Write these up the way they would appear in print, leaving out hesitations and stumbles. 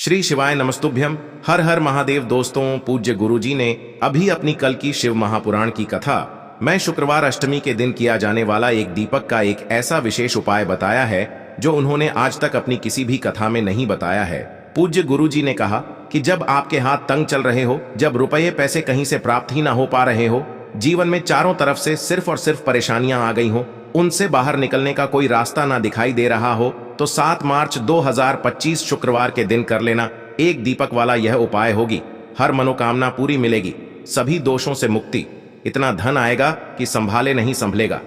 श्री शिवाय नमस्तुभ्यम। हर हर महादेव। दोस्तों, पूज्य गुरुजी ने अभी अपनी कल की शिव महापुराण की कथा मैं शुक्रवार अष्टमी के दिन किया जाने वाला एक दीपक का एक ऐसा विशेष उपाय बताया है जो उन्होंने आज तक अपनी किसी भी कथा में नहीं बताया है। पूज्य गुरुजी ने कहा कि जब आपके हाथ तंग चल रहे हो, जब रुपये पैसे कहीं से प्राप्त ही ना हो पा रहे हो, जीवन में चारों तरफ से सिर्फ और सिर्फ परेशानियां आ गई हो, उनसे बाहर निकलने का कोई रास्ता ना दिखाई दे रहा हो, तो 7 मार्च 2025 शुक्रवार के दिन कर लेना एक दीपक वाला यह उपाय होगी। हर मनोकामना पूरी मिलेगी, सभी दोषों से मुक्ति, इतना धन आएगा कि संभाले नहीं संभलेगा।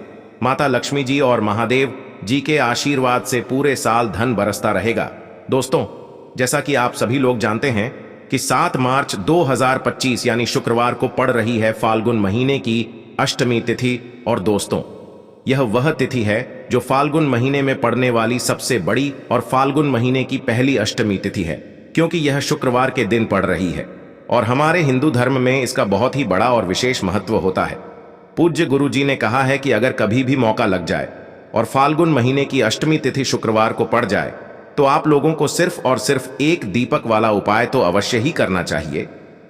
माता लक्ष्मी जी और महादेव जी के आशीर्वाद से पूरे साल धन बरसता रहेगा। दोस्तों, जैसा कि आप सभी लोग जानते हैं कि 7 मार्च 2025 यानी शुक्रवार को पड़ रही है फाल्गुन महीने की अष्टमी तिथि। और दोस्तों, यह वह तिथि है जो फाल्गुन महीने में पड़ने वाली सबसे बड़ी और फाल्गुन महीने की पहली अष्टमी तिथि है, क्योंकि यह शुक्रवार के दिन पड़ रही है और हमारे हिंदू धर्म में इसका बहुत ही बड़ा और विशेष महत्व होता है। पूज्य गुरु जी ने कहा है कि अगर कभी भी मौका लग जाए और फाल्गुन महीने की अष्टमी तिथि शुक्रवार को पड़ जाए तो आप लोगों को सिर्फ और सिर्फ एक दीपक वाला उपाय तो अवश्य ही करना चाहिए,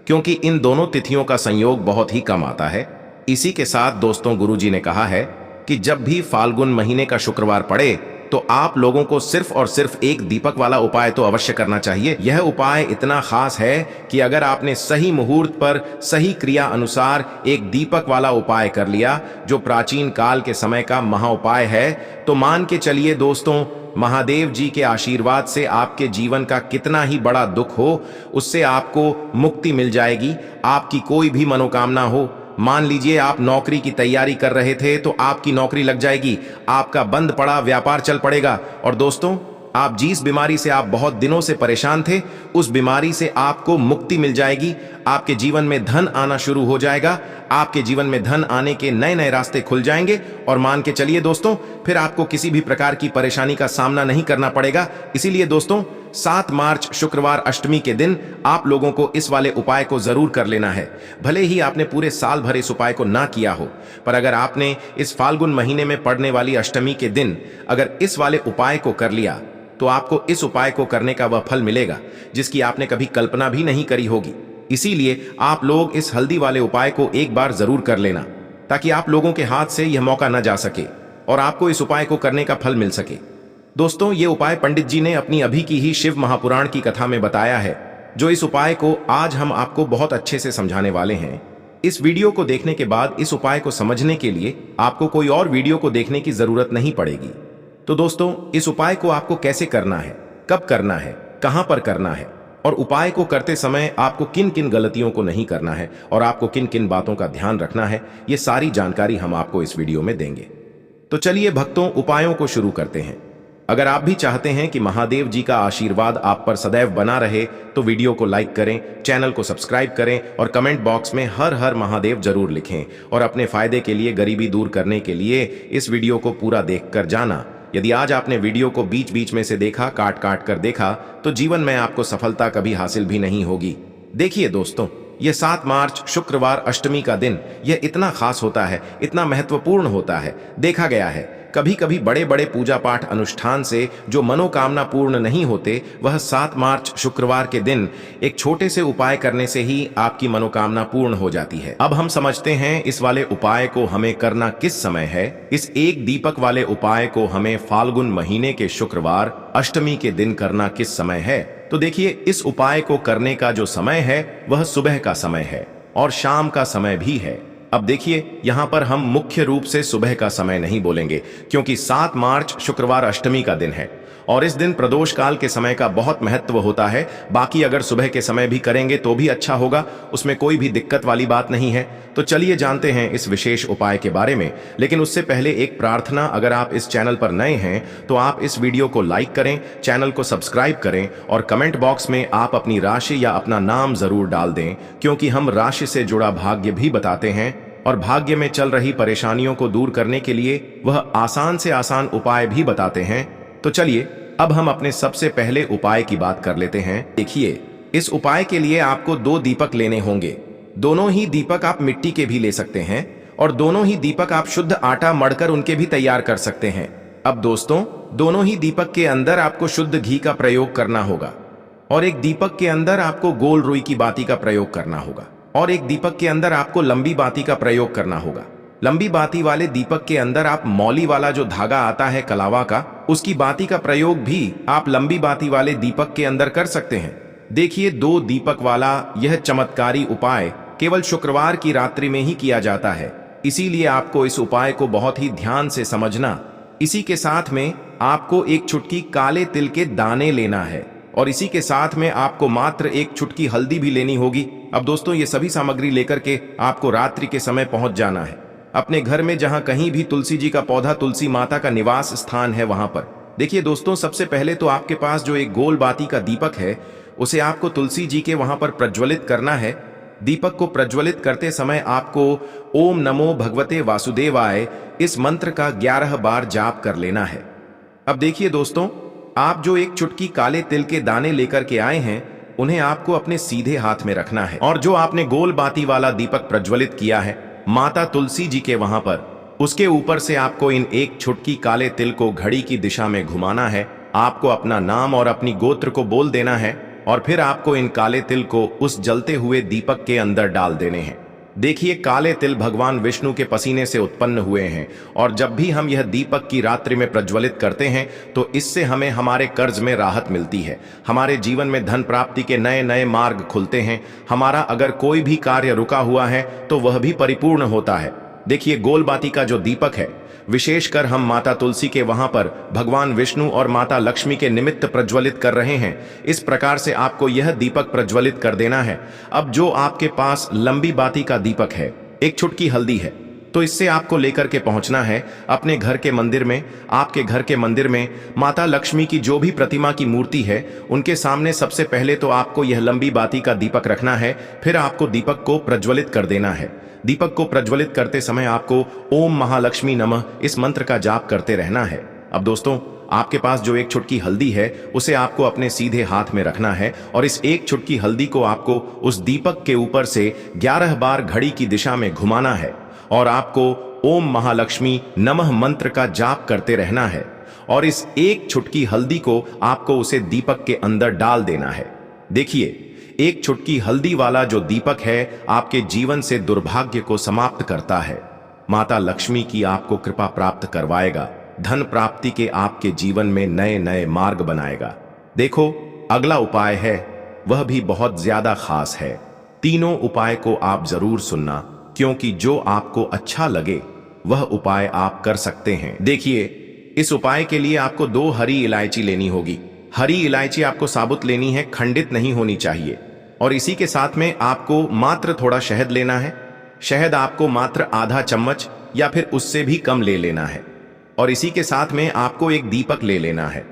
क्योंकि इन दोनों तिथियों का संयोग बहुत ही कम आता है। इसी के साथ दोस्तों, गुरु जी ने कहा है कि जब भी फाल्गुन महीने का शुक्रवार पड़े तो आप लोगों को सिर्फ और सिर्फ एक दीपक वाला उपाय तो अवश्य करना चाहिए। यह उपाय इतना खास है कि अगर आपने सही मुहूर्त पर सही क्रिया अनुसार एक दीपक वाला उपाय कर लिया, जो प्राचीन काल के समय का महाउपाय है, तो मान के चलिए दोस्तों, महादेव जी के आशीर्वाद से आपके जीवन का कितना ही बड़ा दुख हो, उससे आपको मुक्ति मिल जाएगी। आपकी कोई भी मनोकामना हो, मान लीजिए आप नौकरी की तैयारी कर रहे थे तो आपकी नौकरी लग जाएगी, आपका बंद पड़ा व्यापार चल पड़ेगा। और दोस्तों, आप जिस बीमारी से आप बहुत दिनों से परेशान थे, उस बीमारी से आपको मुक्ति मिल जाएगी। आपके जीवन में धन आना शुरू हो जाएगा, आपके जीवन में धन आने के नए नए रास्ते खुल जाएंगे। और मान के चलिए दोस्तों, फिर आपको किसी भी प्रकार की परेशानी का सामना नहीं करना पड़ेगा। इसीलिए दोस्तों, 7 मार्च शुक्रवार अष्टमी के दिन आप लोगों को इस वाले उपाय को जरूर कर लेना है। भले ही आपने पूरे साल भर इस उपाय को ना किया हो, पर अगर आपने इस फाल्गुन महीने में पड़ने वाली अष्टमी के दिन अगर इस वाले उपाय को कर लिया, तो आपको इस उपाय को करने का वह फल मिलेगा जिसकी आपने कभी कल्पना भी नहीं करी होगी। इसीलिए आप लोग इस हल्दी वाले उपाय को एक बार जरूर कर लेना, ताकि आप लोगों के हाथ से यह मौका न जा सके और आपको इस उपाय को करने का फल मिल सके। दोस्तों, ये उपाय पंडित जी ने अपनी अभी की ही शिव महापुराण की कथा में बताया है, जो इस उपाय को आज हम आपको बहुत अच्छे से समझाने वाले हैं। इस वीडियो को देखने के बाद इस उपाय को समझने के लिए आपको कोई और वीडियो को देखने की जरूरत नहीं पड़ेगी। तो दोस्तों, इस उपाय को आपको कैसे करना है, कब करना है, कहां पर करना है, और उपाय को करते समय आपको किन किन गलतियों को नहीं करना है और आपको किन किन बातों का ध्यान रखना है, ये सारी जानकारी हम आपको इस वीडियो में देंगे। तो चलिए भक्तों, उपायों को शुरू करते हैं। अगर आप भी चाहते हैं कि महादेव जी का आशीर्वाद आप पर सदैव बना रहे, तो वीडियो को लाइक करें, चैनल को सब्सक्राइब करें और कमेंट बॉक्स में हर हर महादेव जरूर लिखें। और अपने फायदे के लिए, गरीबी दूर करने के लिए इस वीडियो को पूरा देखकर जाना। यदि आज आपने वीडियो को बीच बीच में से देखा, काट काट कर देखा, तो जीवन में आपको सफलता कभी हासिल भी नहीं होगी। देखिए दोस्तों, यह 7 मार्च शुक्रवार अष्टमी का दिन यह इतना खास होता है, इतना महत्वपूर्ण होता है। देखा गया है कभी कभी बड़े बड़े पूजा पाठ अनुष्ठान से जो मनोकामना पूर्ण नहीं होते, वह 7 मार्च शुक्रवार के दिन एक छोटे से उपाय करने से ही आपकी मनोकामना पूर्ण हो जाती है। अब हम समझते हैं इस वाले उपाय को हमें करना किस समय है। इस एक दीपक वाले उपाय को हमें फाल्गुन महीने के शुक्रवार अष्टमी के दिन करना किस समय है। तो देखिए, इस उपाय को करने का जो समय है वह सुबह का समय है और शाम का समय भी है। अब देखिए, यहां पर हम मुख्य रूप से सुबह का समय नहीं बोलेंगे, क्योंकि 7 मार्च शुक्रवार अष्टमी का दिन है और इस दिन प्रदोष काल के समय का बहुत महत्व होता है। बाकी अगर सुबह के समय भी करेंगे तो भी अच्छा होगा, उसमें कोई भी दिक्कत वाली बात नहीं है। तो चलिए जानते हैं इस विशेष उपाय के बारे में। लेकिन उससे पहले एक प्रार्थना, अगर आप इस चैनल पर नए हैं तो आप इस वीडियो को लाइक करें, चैनल को सब्सक्राइब करें और कमेंट बॉक्स में आप अपनी राशि या अपना नाम जरूर डाल दें, क्योंकि हम राशि से जुड़ा भाग्य भी बताते हैं और भाग्य में चल रही परेशानियों को दूर करने के लिए वह आसान से आसान उपाय भी बताते हैं। तो चलिए अब हम अपने सबसे पहले उपाय की बात कर लेते हैं। देखिए, इस उपाय के लिए आपको 2 दीपक लेने होंगे। दोनों ही दीपक आप मिट्टी के भी ले सकते हैं और दोनों ही दीपक आप शुद्ध आटा मढ़कर उनके भी तैयार कर सकते हैं। अब दोस्तों, दोनों ही दीपक के अंदर आपको शुद्ध घी का प्रयोग करना होगा। और एक दीपक के अंदर आपको गोल रुई की बाती का प्रयोग करना होगा, और एक दीपक के अंदर आपको लंबी बाती का प्रयोग करना होगा। लंबी बाती वाले दीपक के अंदर आप मौली वाला जो धागा आता है कलावा का, उसकी बाती का प्रयोग भी आप लंबी बाती वाले दीपक के अंदर कर सकते हैं। देखिए, 2 दीपक वाला यह चमत्कारी उपाय केवल शुक्रवार की रात्रि में ही किया जाता है, इसीलिए आपको इस उपाय को बहुत ही ध्यान से समझना। इसी के साथ में आपको एक चुटकी काले तिल के दाने लेना है, और इसी के साथ में आपको मात्र एक चुटकी हल्दी भी लेनी होगी। अब दोस्तों, ये सभी सामग्री लेकर के आपको रात्रि के समय पहुंच जाना है अपने घर में, जहां कहीं भी तुलसी जी का पौधा, तुलसी माता का निवास स्थान है, वहां पर। देखिए दोस्तों, सबसे पहले तो आपके पास जो एक गोल बाती का दीपक है, उसे आपको तुलसी जी के वहां पर प्रज्वलित करना है। दीपक को प्रज्वलित करते समय आपको ओम नमो भगवते वासुदेवाय इस मंत्र का 11 बार जाप कर लेना है। अब देखिए दोस्तों, आप जो एक चुटकी काले तिल के दाने लेकर के आए हैं, उन्हें आपको अपने सीधे हाथ में रखना है, और जो आपने गोल बाती वाला दीपक प्रज्वलित किया है माता तुलसी जी के वहां पर, उसके ऊपर से आपको इन एक चुटकी काले तिल को घड़ी की दिशा में घुमाना है। आपको अपना नाम और अपनी गोत्र को बोल देना है, और फिर आपको इन काले तिल को उस जलते हुए दीपक के अंदर डाल देने हैं। देखिए, काले तिल भगवान विष्णु के पसीने से उत्पन्न हुए हैं, और जब भी हम यह दीपक की रात्रि में प्रज्वलित करते हैं तो इससे हमें हमारे कर्ज में राहत मिलती है, हमारे जीवन में धन प्राप्ति के नए नए मार्ग खुलते हैं, हमारा अगर कोई भी कार्य रुका हुआ है तो वह भी परिपूर्ण होता है। देखिए, गोल बाती का जो दीपक है, विशेषकर हम माता तुलसी के वहां पर भगवान विष्णु और माता लक्ष्मी के निमित्त प्रज्वलित कर रहे हैं। इस प्रकार से आपको यह दीपक प्रज्वलित कर देना है। अब जो आपके पास लंबी बाती का दीपक है, एक चुटकी हल्दी है, तो इससे आपको लेकर के पहुंचना है अपने घर के मंदिर में। आपके घर के मंदिर में माता लक्ष्मी की जो भी प्रतिमा की मूर्ति है, उनके सामने सबसे पहले तो आपको यह लंबी बाती का दीपक रखना है, फिर आपको दीपक को प्रज्वलित कर देना है। दीपक को प्रज्वलित करते समय आपको ओम महालक्ष्मी नमः इस मंत्र का जाप करते रहना है। अब दोस्तों, आपके पास जो एक चुटकी हल्दी है, उसे आपको अपने सीधे हाथ में रखना है, और इस एक चुटकी हल्दी को आपको उस दीपक के ऊपर से 11 बार घड़ी की दिशा में घुमाना है, और आपको ओम महालक्ष्मी नमः मंत्र का जाप करते रहना है, और इस एक चुटकी हल्दी को आपको उसे दीपक के अंदर डाल देना है। देखिए, एक चुटकी हल्दी वाला जो दीपक है आपके जीवन से दुर्भाग्य को समाप्त करता है, माता लक्ष्मी की आपको कृपा प्राप्त करवाएगा, धन प्राप्ति के आपके जीवन में नए नए मार्ग बनाएगा। देखो, अगला उपाय है, वह भी बहुत ज्यादा खास है। तीनों उपाय को आप जरूर सुनना, क्योंकि जो आपको अच्छा लगे वह उपाय आप कर सकते हैं। देखिए, इस उपाय के लिए आपको 2 हरी इलायची लेनी होगी। हरी इलायची आपको साबुत लेनी है, खंडित नहीं होनी चाहिए। और इसी के साथ में आपको मात्र थोड़ा शहद लेना है। शहद आपको मात्र आधा चम्मच या फिर उससे भी कम ले लेना है। और इसी के साथ में आपको एक दीपक ले लेना है।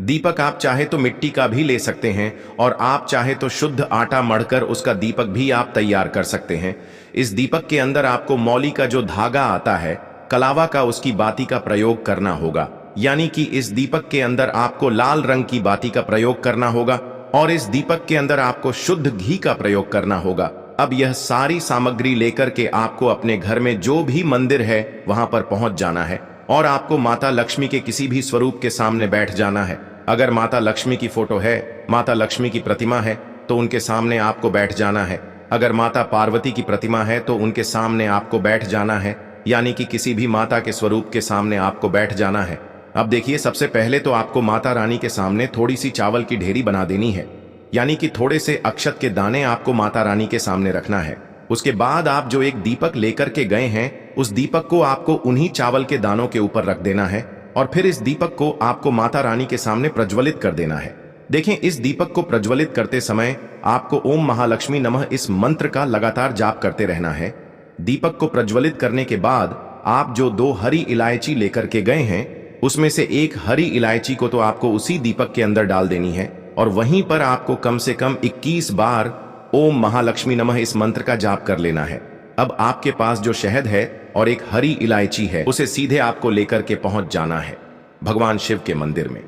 दीपक आप चाहे तो मिट्टी का भी ले सकते हैं, और आप चाहे तो शुद्ध आटा मढ़कर उसका दीपक भी आप तैयार कर सकते हैं। इस दीपक के अंदर आपको मौली का जो धागा आता है कलावा का, उसकी बाती का प्रयोग करना होगा। यानी कि इस दीपक के अंदर आपको लाल रंग की बाती का प्रयोग करना होगा, और इस दीपक के अंदर आपको शुद्ध घी का प्रयोग करना होगा। अब यह सारी सामग्री लेकर के आपको अपने घर में जो भी मंदिर है वहां पर पहुंच जाना है, और आपको माता लक्ष्मी के किसी भी स्वरूप के सामने बैठ जाना है। अगर माता लक्ष्मी की फोटो है, माता लक्ष्मी की प्रतिमा है, तो उनके सामने आपको बैठ जाना है। अगर माता पार्वती की प्रतिमा है तो उनके सामने आपको बैठ जाना है, यानी कि किसी भी माता के स्वरूप के सामने आपको बैठ जाना है। अब देखिए, सबसे पहले तो आपको माता रानी के सामने थोड़ी सी चावल की ढेरी बना देनी है, यानी कि थोड़े से अक्षत के दाने आपको माता रानी के सामने रखना है। उसके बाद आप जो एक दीपक लेकर के गए हैं, उस दीपक को आपको उन्हीं चावल के दानों के ऊपर रख देना है, और फिर इस दीपक को आपको माता रानी के सामने प्रज्वलित कर देना है। देखें, इस दीपक को प्रज्वलित करते समय आपको ओम महालक्ष्मी नमः इस मंत्र का लगातार जाप करते रहना है। दीपक को प्रज्वलित करने के बाद आप जो 2 हरी इलायची लेकर के गए हैं, उसमें से एक हरी इलायची को तो आपको उसी दीपक के अंदर डाल देनी है, और वहीं पर आपको कम से कम 21 बार ओम महालक्ष्मी नमः इस मंत्र का जाप कर लेना है। अब आपके पास जो शहद है और एक हरी इलायची है, उसे सीधे आपको लेकर के पहुंच जाना है भगवान शिव के मंदिर में।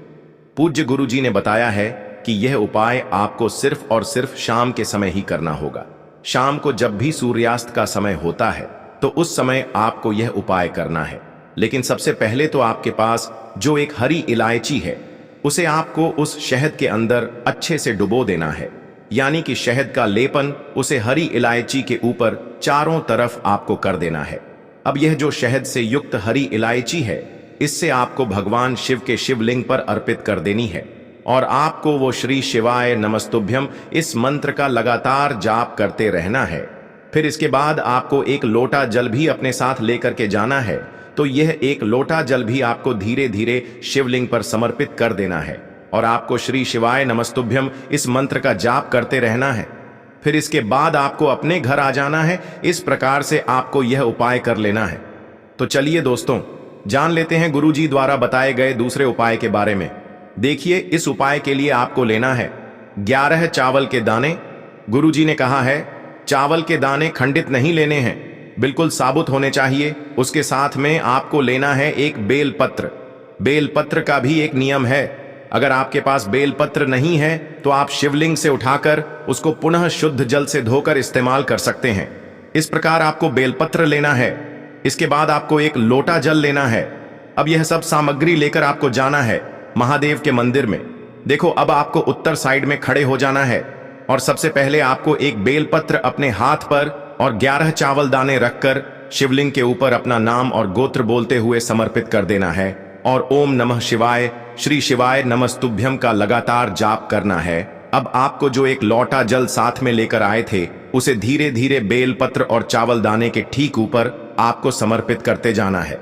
पूज्य गुरु जी ने बताया है कि यह उपाय आपको सिर्फ और सिर्फ शाम के समय ही करना होगा। शाम को जब भी सूर्यास्त का समय होता है तो उस समय आपको यह उपाय करना है। लेकिन सबसे पहले तो आपके पास जो एक हरी इलायची है, उसे आपको उस शहद के अंदर अच्छे से डुबो देना है, यानी कि शहद का लेपन उसे हरी इलायची के ऊपर चारों तरफ आपको कर देना है। अब यह जो शहद से युक्त हरी इलायची है, इससे आपको भगवान शिव के शिवलिंग पर अर्पित कर देनी है और आपको वो श्री शिवाय नमस्तुभ्यम इस मंत्र का लगातार जाप करते रहना है। फिर इसके बाद आपको एक लोटा जल भी अपने साथ लेकर के जाना है, तो यह एक लोटा जल भी आपको धीरे धीरे शिवलिंग पर समर्पित कर देना है और आपको श्री शिवाय नमस्तुभ्यम इस मंत्र का जाप करते रहना है। फिर इसके बाद आपको अपने घर आ जाना है। इस प्रकार से आपको यह उपाय कर लेना है। तो चलिए दोस्तों, जान लेते हैं गुरुजी द्वारा बताए गए दूसरे उपाय के बारे में। देखिए, इस उपाय के लिए आपको लेना है 11 चावल के दाने। गुरुजी ने कहा है चावल के दाने खंडित नहीं लेने हैं, बिल्कुल साबुत होने चाहिए। उसके साथ में आपको लेना है एक बेलपत्र। बेलपत्र का भी एक नियम है, अगर आपके पास बेलपत्र नहीं है तो आप शिवलिंग से उठाकर उसको पुनः शुद्ध जल से धोकर इस्तेमाल कर सकते हैं। इस प्रकार आपको बेलपत्र लेना है। इसके बाद आपको एक लोटा जल लेना है। अब यह सब सामग्री लेकर आपको जाना है महादेव के मंदिर में। देखो, अब आपको उत्तर साइड में खड़े हो जाना है और सबसे पहले आपको एक बेलपत्र अपने हाथ पर और 11 चावल दाने रखकर शिवलिंग के ऊपर अपना नाम और गोत्र बोलते हुए समर्पित कर देना है और ओम नमः शिवाय श्री शिवाय नमस्तुभ्यम का लगातार जाप करना है। अब आपको जो एक लोटा जल साथ में लेकर आए थे, उसे धीरे धीरे बेलपत्र और चावल दाने के ठीक ऊपर आपको समर्पित करते जाना है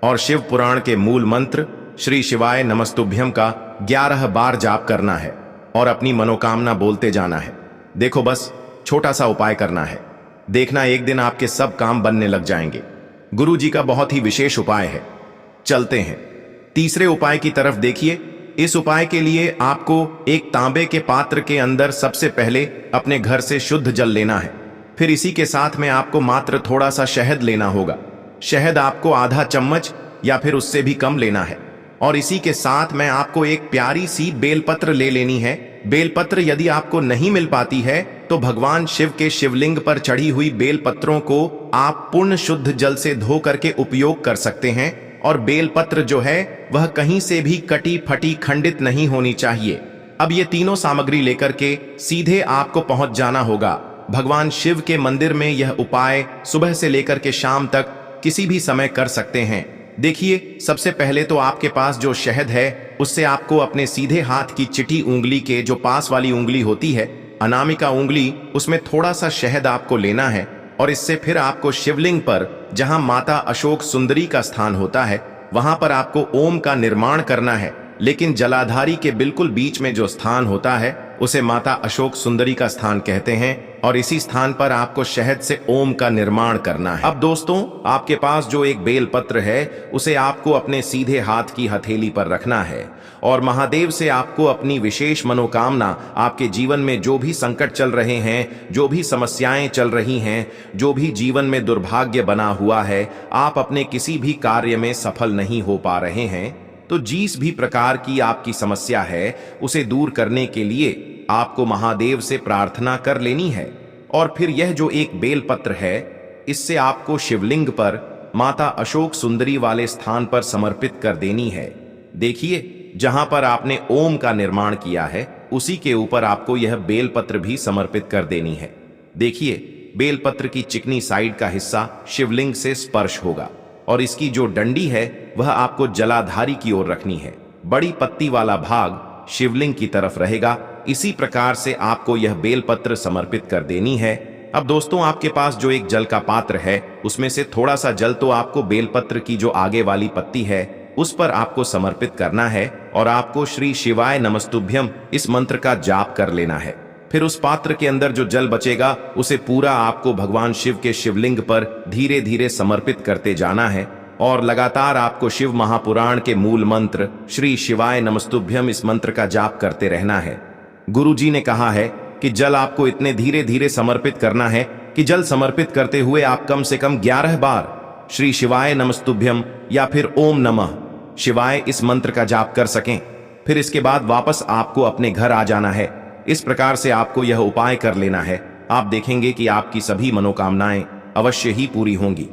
और शिव पुराण के मूल मंत्र श्री शिवाय नमस्तुभ्यम का 11 बार जाप करना है और अपनी मनोकामना बोलते जाना है। देखो, बस छोटा सा उपाय करना है, देखना एक दिन आपके सब काम बनने लग जाएंगे। गुरु जी का बहुत ही विशेष उपाय है। चलते हैं तीसरे उपाय की तरफ। देखिए, इस उपाय के लिए आपको एक तांबे के पात्र के अंदर सबसे पहले अपने घर से शुद्ध जल लेना है। फिर इसी के साथ में आपको मात्र थोड़ा सा शहद लेना होगा। शहद आपको आधा चम्मच या फिर उससे भी कम लेना है और इसी के साथ में आपको एक प्यारी सी बेलपत्र ले लेनी है। बेलपत्र यदि आपको नहीं मिल पाती है तो भगवान शिव के शिवलिंग पर चढ़ी हुई बेलपत्रों को आप पूर्ण शुद्ध जल से धो करके उपयोग कर सकते हैं और बेलपत्र जो है वह कहीं से भी कटी फटी खंडित नहीं होनी चाहिए। अब ये तीनों सामग्री लेकर के सीधे आपको पहुंच जाना होगा भगवान शिव के मंदिर में। यह उपाय सुबह से लेकर के शाम तक किसी भी समय कर सकते हैं। देखिए, सबसे पहले तो आपके पास जो शहद है उससे आपको अपने सीधे हाथ की चिटी उंगली के जो पास वाली उंगली होती है, अनामिका उंगली, उसमें थोड़ा सा शहद आपको लेना है और इससे फिर आपको शिवलिंग पर जहां माता अशोक सुंदरी का स्थान होता है वहां पर आपको ओम का निर्माण करना है। लेकिन जलाधारी के बिल्कुल बीच में जो स्थान होता है उसे माता अशोक सुंदरी का स्थान कहते हैं और इसी स्थान पर आपको शहद से ओम का निर्माण करना है। अब दोस्तों, आपके पास जो एक बेलपत्र है उसे आपको अपने सीधे हाथ की हथेली पर रखना है और महादेव से आपको अपनी विशेष मनोकामना, आपके जीवन में जो भी संकट चल रहे हैं, जो भी समस्याएं चल रही हैं, जो भी जीवन में दुर्भाग्य बना हुआ है, आप अपने किसी भी कार्य में सफल नहीं हो पा रहे हैं, तो जिस भी प्रकार की आपकी समस्या है उसे दूर करने के लिए आपको महादेव से प्रार्थना कर लेनी है। और फिर यह जो एक बेलपत्र है, इससे आपको शिवलिंग पर माता अशोक सुंदरी वाले स्थान पर समर्पित कर देनी है। देखिए, जहां पर आपने ओम का निर्माण किया है उसी के ऊपर आपको यह बेलपत्र भी समर्पित कर देनी है। देखिए, बेलपत्र की चिकनी साइड का हिस्सा शिवलिंग से स्पर्श होगा और इसकी जो डंडी है वह आपको जलाधारी की ओर रखनी है। बड़ी पत्ती वाला भाग शिवलिंग की तरफ रहेगा। इसी प्रकार से आपको यह बेलपत्र समर्पित कर देनी है। अब दोस्तों, आपके पास जो एक जल का पात्र है उसमें से थोड़ा सा जल तो आपको बेलपत्र की जो आगे वाली पत्ती है उस पर आपको समर्पित करना है और आपको श्री शिवाय नमस्तुभ्यम इस मंत्र का जाप कर लेना है। फिर उस पात्र के अंदर जो जल बचेगा उसे पूरा आपको भगवान शिव के शिवलिंग पर धीरे धीरे समर्पित करते जाना है और लगातार आपको शिव महापुराण के मूल मंत्र श्री शिवाय नमस्तुभ्यम इस मंत्र का जाप करते रहना है। गुरु जी ने कहा है कि जल आपको इतने धीरे धीरे समर्पित करना है कि जल समर्पित करते हुए आप कम से कम 11 बार श्री शिवाय नमस्तुभ्यम या फिर ओम नमः शिवाय इस मंत्र का जाप कर सकें। फिर इसके बाद वापस आपको अपने घर आ जाना है। इस प्रकार से आपको यह उपाय कर लेना है। आप देखेंगे कि आपकी सभी मनोकामनाएं अवश्य ही पूरी होंगी।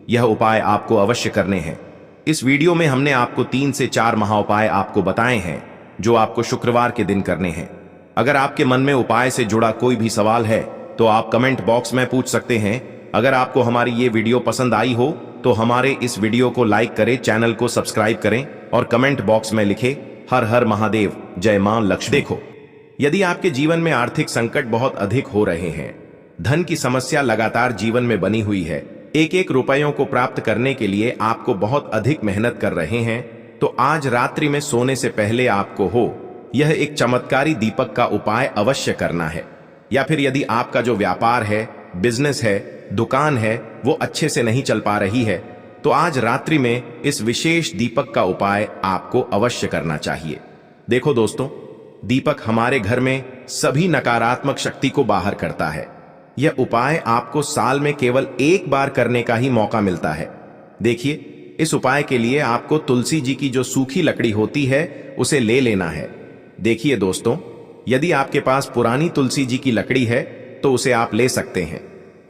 यह उपाय आपको अवश्य करने हैं। इस वीडियो में हमने आपको 3 से 4 महाउपाय आपको बताए हैं जो आपको शुक्रवार के दिन करने हैं। अगर आपके मन में उपाय से जुड़ा कोई भी सवाल है तो आप कमेंट बॉक्स में पूछ सकते हैं। अगर आपको हमारी ये वीडियो पसंद आई हो तो हमारे इस वीडियो को लाइक करें, चैनल को सब्सक्राइब करें और कमेंट बॉक्स में लिखें हर हर महादेव, जय मां लक्ष्मी। देखो, यदि आपके जीवन में आर्थिक संकट बहुत अधिक हो रहे हैं, धन की समस्या लगातार जीवन में बनी हुई है, एक एक रुपयों को प्राप्त करने के लिए आपको बहुत अधिक मेहनत कर रहे हैं, तो आज रात्रि में सोने से पहले आपको यह एक चमत्कारी दीपक का उपाय अवश्य करना है। या फिर यदि आपका जो व्यापार है, बिजनेस है, दुकान है, वो अच्छे से नहीं चल पा रही है, तो आज रात्रि में इस विशेष दीपक का उपाय आपको अवश्य करना चाहिए। देखो दोस्तों, दीपक हमारे घर में सभी नकारात्मक शक्ति को बाहर करता है। यह उपाय आपको साल में केवल एक बार करने का ही मौका मिलता है। देखिए, इस उपाय के लिए आपको तुलसी जी की जो सूखी लकड़ी होती है उसे ले लेना है। देखिए दोस्तों, यदि आपके पास पुरानी तुलसी जी की लकड़ी है तो उसे आप ले सकते हैं,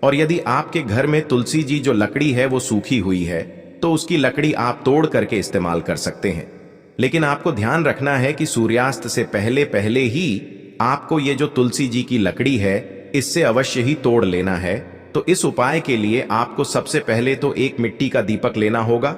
और यदि आपके घर में तुलसी जी जो लकड़ी है वो सूखी हुई है तो उसकी लकड़ी आप तोड़ करके इस्तेमाल कर सकते हैं। लेकिन आपको ध्यान रखना है कि सूर्यास्त से पहले पहले ही आपको ये जो तुलसी जी की लकड़ी है इससे अवश्य ही तोड़ लेना है। तो इस उपाय के लिए आपको सबसे पहले तो एक मिट्टी का दीपक लेना होगा,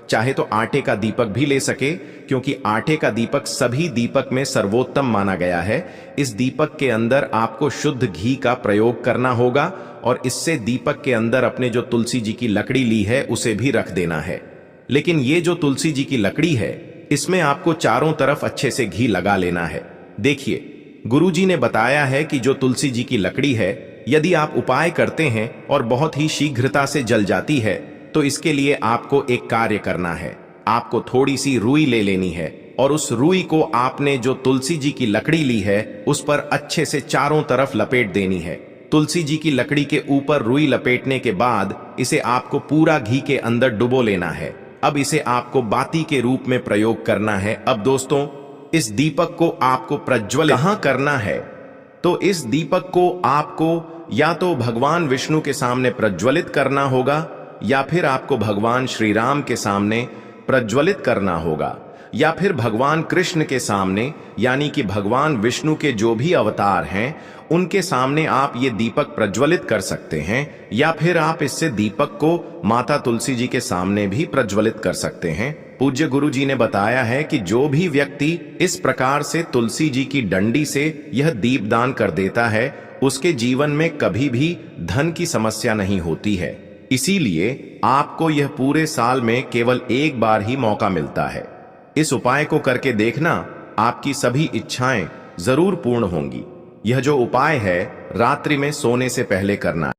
चाहे तो आटे का दीपक भी ले सके, क्योंकि आटे का दीपक सभी दीपक में सर्वोत्तम माना गया है। इस दीपक के अंदर आपको शुद्ध घी का प्रयोग करना होगा और इससे दीपक के अंदर अपने जो तुलसी जी की लकड़ी ली है उसे भी रख देना है। लेकिन ये जो तुलसी जी की लकड़ी है इसमें आपको चारों तरफ अच्छे से घी लगा लेना है। देखिए, गुरुजी ने बताया है कि जो तुलसी जी की लकड़ी है यदि आप उपाय करते हैं और बहुत ही शीघ्रता से जल जाती है तो इसके लिए आपको एक कार्य करना है। आपको थोड़ी सी रुई ले लेनी है और उस रुई को आपने जो तुलसी जी की लकड़ी ली है उस पर अच्छे से चारों तरफ लपेट देनी है। तुलसी जी की लकड़ी के ऊपर रुई लपेटने के बाद इसे आपको पूरा घी के अंदर डुबो लेना है। अब इसे आपको बाती के रूप में प्रयोग करना है। अब दोस्तों, इस दीपक को आपको प्रज्वलित कहां करना है, तो इस दीपक को आपको या तो भगवान विष्णु के सामने प्रज्वलित करना होगा या फिर आपको भगवान श्री राम के सामने प्रज्वलित करना होगा, या फिर भगवान कृष्ण के सामने, यानी कि भगवान विष्णु के जो भी अवतार हैं उनके सामने आप ये दीपक प्रज्वलित कर सकते हैं, या फिर आप इससे दीपक को माता तुलसी जी के सामने भी प्रज्वलित कर सकते हैं। पूज्य गुरु जी ने बताया है कि जो भी व्यक्ति इस प्रकार से तुलसी जी की डंडी से यह दीपदान कर देता है उसके जीवन में कभी भी धन की समस्या नहीं होती है। इसीलिए आपको यह पूरे साल में केवल एक बार ही मौका मिलता है। इस उपाय को करके देखना, आपकी सभी इच्छाएं जरूर पूर्ण होंगी। यह जो उपाय है रात्रि में सोने से पहले करना।